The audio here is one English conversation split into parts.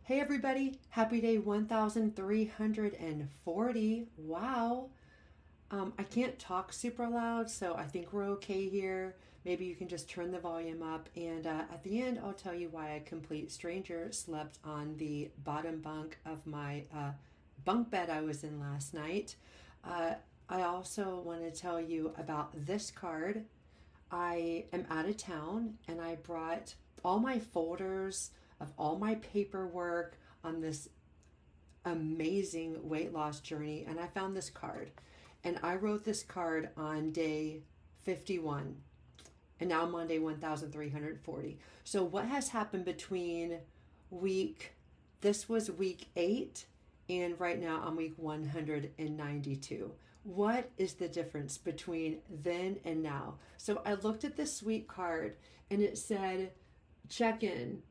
Hey everybody, happy day 1340. Wow. I can't talk super loud, so I think we're okay here. Maybe you can just turn the volume up, and at the end, I'll tell you why a complete stranger slept on the bottom bunk of my bunk bed I was in last night. Uh, I also want to tell you about this card. I am out of town and I brought all my folders of all my paperwork on this amazing weight loss journey, and I found this card. And I wrote this card on day 51, and now I'm on day 1340. So, what has happened between week, this was week 8, and right now I'm week 192? What is the difference between then and now? So, I looked at this sweet card and it said, check in.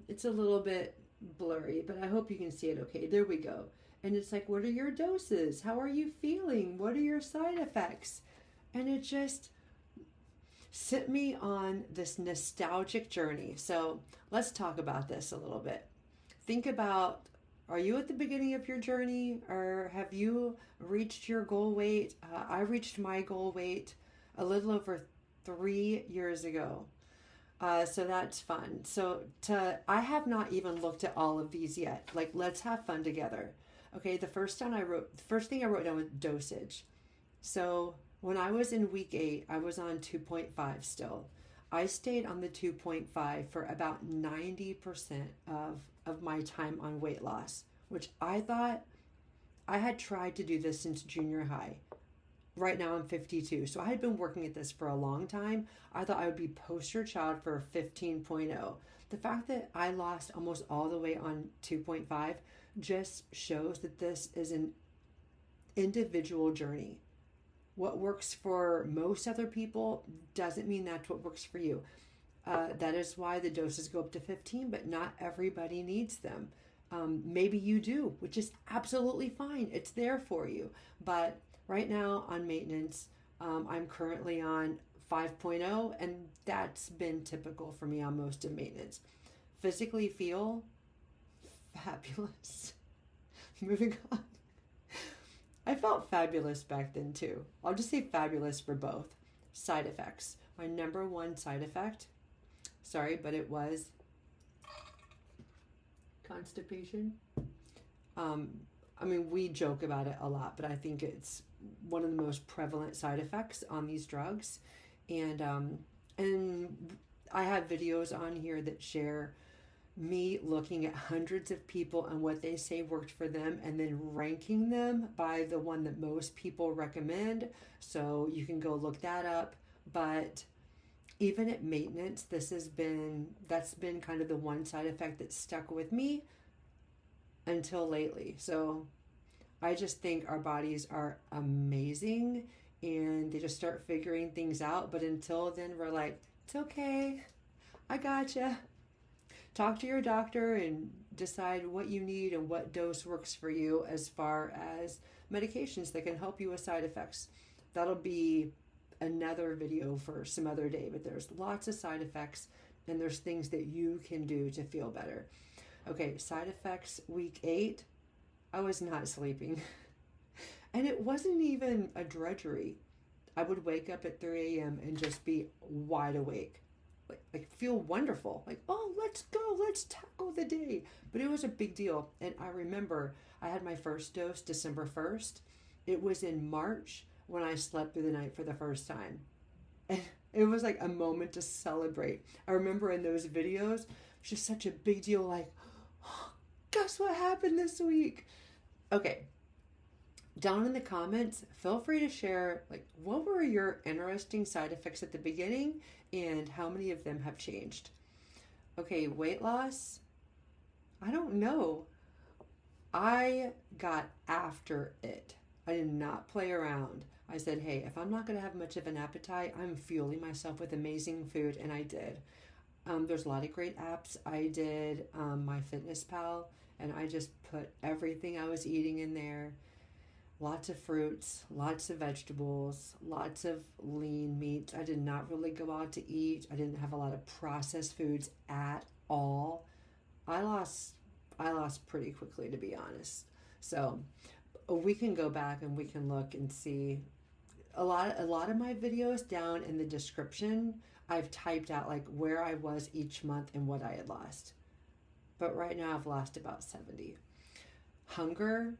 It's a little bit blurry, but I hope you can see it okay. There we go. And it's like, what are your doses? How are you feeling? What are your side effects? And it just sent me on this nostalgic journey. So let's talk about this a little bit. Think about, are you at the beginning of your journey, or have you reached your goal weight? I reached my goal weight a little over 3 years ago. So that's fun. I have not even looked at all of these yet. Like, let's have fun together. Okay, the first thing I wrote down was dosage. So when I was in week 8, I was on 2.5 still. I stayed on the 2.5 for about 90% of my time on weight loss, which I thought I had tried to do this since junior high. Right now I'm 52. So I had been working at this for a long time. I thought I would be poster child for 15.0. The fact that I lost almost all the way on 2.5 just shows that this is an individual journey. What works for most other people doesn't mean that's what works for you. That is why the doses go up to 15, but not everybody needs them. Maybe you do, which is absolutely fine. It's there for you. But right now on maintenance, I'm currently on 5.0, and that's been typical for me on most of maintenance. Physically feel fabulous. Moving on. I felt fabulous back then too. I'll just say fabulous for both. Side effects. My number one side effect, sorry, but it was constipation. We joke about it a lot, but I think it's one of the most prevalent side effects on these drugs. And I have videos on here that share me looking at hundreds of people and what they say worked for them, and then ranking them by the one that most people recommend. So you can go look that up. But even at maintenance, that's been kind of the one side effect that stuck with me until lately. So I just think our bodies are amazing and they just start figuring things out. But until then, we're like, it's okay. I gotcha. Talk to your doctor and decide what you need and what dose works for you as far as medications that can help you with side effects. That'll be another video for some other day, but there's lots of side effects and there's things that you can do to feel better. Okay, side effects week 8, I was not sleeping. And it wasn't even a drudgery. I would wake up at 3 a.m. and just be wide awake. Like feel wonderful. Like, oh, let's go, let's tackle the day. But it was a big deal. And I remember I had my first dose December 1st. It was in March when I slept through the night for the first time. And it was like a moment to celebrate. I remember in those videos, it was just such a big deal, like, oh, guess what happened this week? Okay. Down in the comments, feel free to share, like, what were your interesting side effects at the beginning and how many of them have changed? Okay, weight loss. I don't know. I got after it. I did not play around. I said, hey, if I'm not going to have much of an appetite, I'm fueling myself with amazing food, and I did. There's a lot of great apps. I did MyFitnessPal, and I just put everything I was eating in there. Lots of fruits, lots of vegetables, lots of lean meats. I did not really go out to eat. I didn't have a lot of processed foods at all. I lost I lost pretty quickly, to be honest. So we can go back and we can look and see a lot of my videos down in the description. I've typed out like where I was each month and what I had lost. But right now I've lost about 70. Hunger.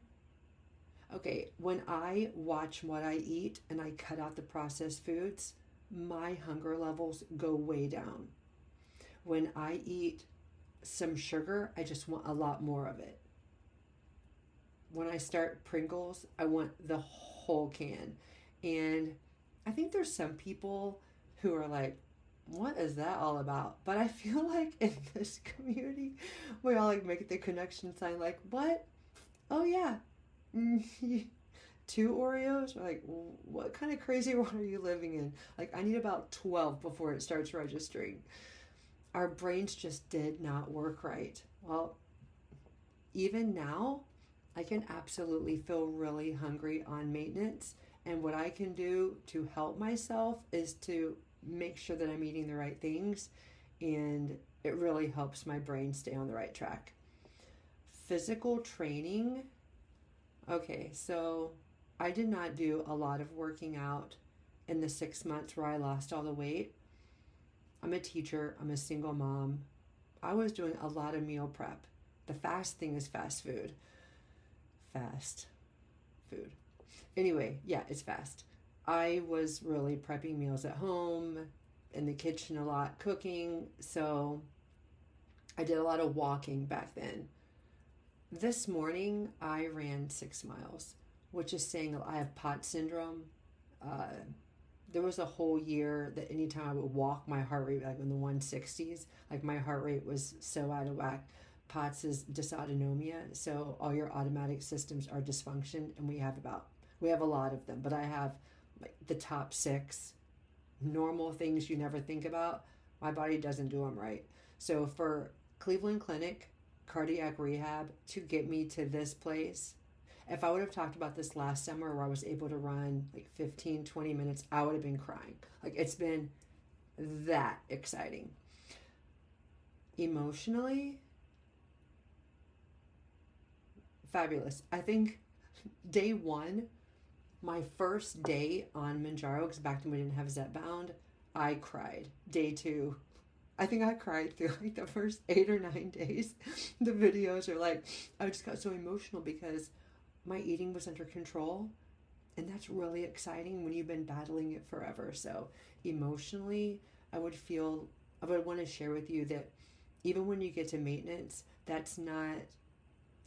Okay, when I watch what I eat and I cut out the processed foods, my hunger levels go way down. When I eat some sugar, I just want a lot more of it. When I start Pringles, I want the whole can. And I think there's some people who are like, what is that all about? But I feel like in this community, we all like make the connection sign like, what? Oh yeah. 2 Oreos? Or like, what kind of crazy world are you living in? Like, I need about 12 before it starts registering. Our brains just did not work right. Well, even now, I can absolutely feel really hungry on maintenance. And what I can do to help myself is to make sure that I'm eating the right things. And it really helps my brain stay on the right track. Physical training. Okay, so I did not do a lot of working out in the 6 months where I lost all the weight. I'm a teacher. I'm a single mom. I was doing a lot of meal prep. The fast thing is fast food. Fast food. Anyway, yeah, it's fast. I was really prepping meals at home, in the kitchen a lot, cooking. So I did a lot of walking back then. This morning, I ran 6 miles, which is saying I have POTS syndrome. There was a whole year that anytime I would walk, my heart rate like in the 160s, like my heart rate was so out of whack. POTS is dysautonomia, so all your automatic systems are dysfunction, and we have a lot of them, but I have like the top 6 normal things you never think about. My body doesn't do them right. So for Cleveland Clinic cardiac rehab to get me to this place, if I would have talked about this last summer where I was able to run like 15, 20 minutes, I would have been crying. Like, it's been that exciting. Emotionally, fabulous. I think day 1, my first day on Mounjaro, because back then we didn't have ZepBound, I cried. Day 2, I think I cried through like the first 8 or 9 days. The videos are like, I just got so emotional because my eating was under control. And that's really exciting when you've been battling it forever. So emotionally, I would want to share with you that even when you get to maintenance, that's not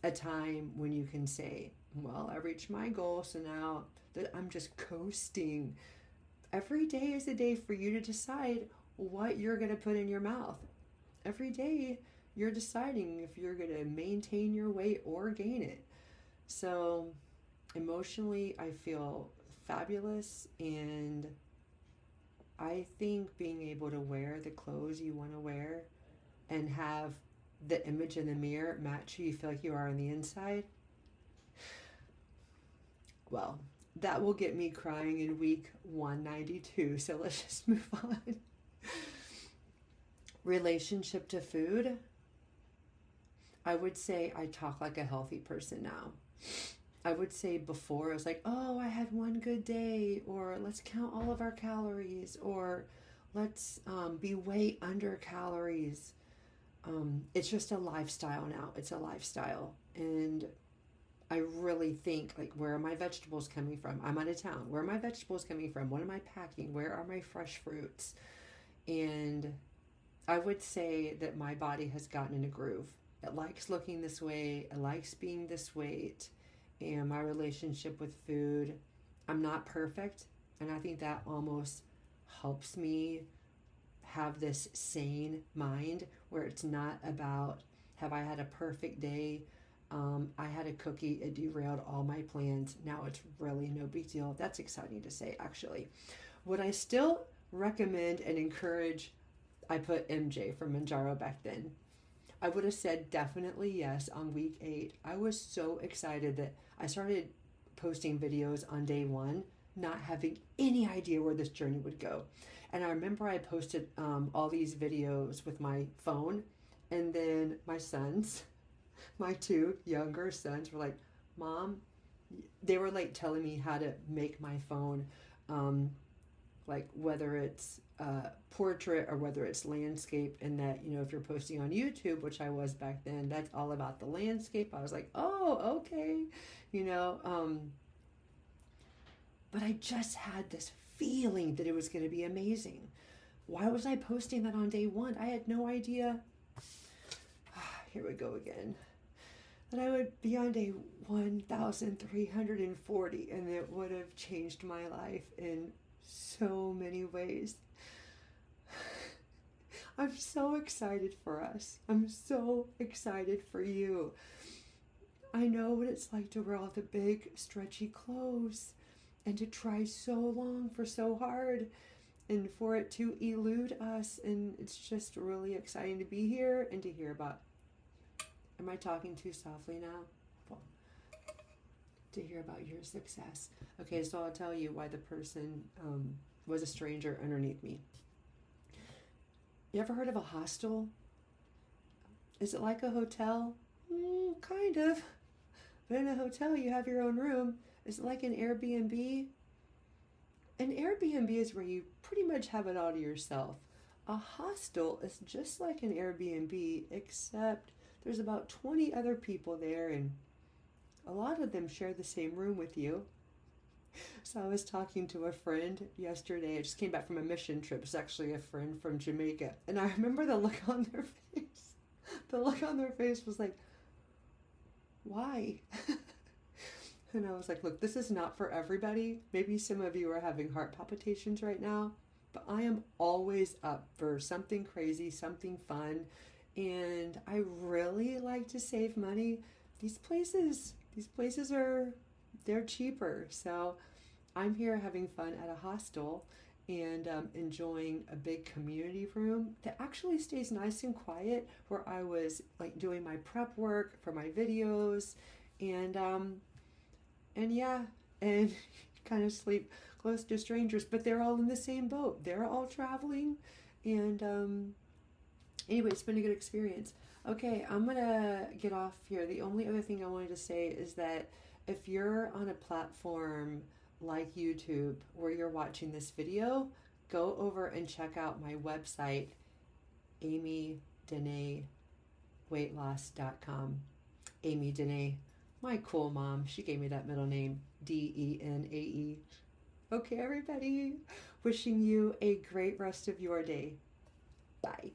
a time when you can say, well, I reached my goal, so now that I'm just coasting. Every day is a day for you to decide what you're going to put in your mouth. Every day you're deciding if you're going to maintain your weight or gain it. So emotionally, I feel fabulous, and I think being able to wear the clothes you want to wear and have the image in the mirror match who you feel like you are on the inside, well, that will get me crying in week 192. So let's just move on. Relationship to food. I would say I talk like a healthy person now. I would say before, I was like, oh, I had one good day, or let's count all of our calories, or let's be way under calories. It's just a lifestyle now. It's a lifestyle. And I really think, like, where are my vegetables coming from? I'm out of town. Where are my vegetables coming from? What am I packing? Where are my fresh fruits? And I would say that my body has gotten in a groove. It likes looking this way. It likes being this weight. And my relationship with food, I'm not perfect. And I think that almost helps me have this sane mind where it's not about, have I had a perfect day? I had a cookie, it derailed all my plans. Now it's really no big deal. That's exciting to say, actually. Would I still recommend and encourage, I put MJ from Mounjaro back then. I would have said definitely yes on week 8. I was so excited that I started posting videos on day 1, not having any idea where this journey would go. And I remember I posted all these videos with my phone, and then my sons My two younger sons were like, Mom, they were like telling me how to make my phone, like whether it's portrait or whether it's landscape, and that, you know, if you're posting on YouTube, which I was back then, that's all about the landscape. I was like, oh, okay, you know. But I just had this feeling that it was going to be amazing. Why was I posting that on day one? I had no idea. Here we go again. That I would be on day 1,340, and it would have changed my life in so many ways. I'm so excited for us. I'm so excited for you. I know what it's like to wear all the big, stretchy clothes and to try so long for so hard and for it to elude us. And it's just really exciting to be here and to hear about. Am I talking too softly now? Well, to hear about your success. Okay, so I'll tell you why the person was a stranger underneath me. You ever heard of a hostel? Is it like a hotel? Kind of. But in a hotel, you have your own room. Is it like an Airbnb? An Airbnb is where you pretty much have it all to yourself. A hostel is just like an Airbnb, except there's about 20 other people there, and a lot of them share the same room with you. So I was talking to a friend yesterday. I just came back from a mission trip. It's actually a friend from Jamaica. And I remember the look on their face. The look on their face was like, why? And I was like, look, this is not for everybody. Maybe some of you are having heart palpitations right now, but I am always up for something crazy, something fun. And I really like to save money. These places are, they're cheaper. So I'm here having fun at a hostel and enjoying a big community room that actually stays nice and quiet, where I was like doing my prep work for my videos, and yeah, and kind of sleep close to strangers, but they're all in the same boat. They're all traveling, and anyway, it's been a good experience. Okay, I'm gonna get off here. The only other thing I wanted to say is that if you're on a platform like YouTube where you're watching this video, go over and check out my website, amydenaeweightloss.com. Amy Denae, my cool mom, she gave me that middle name, Denae. Okay, everybody, wishing you a great rest of your day. Bye.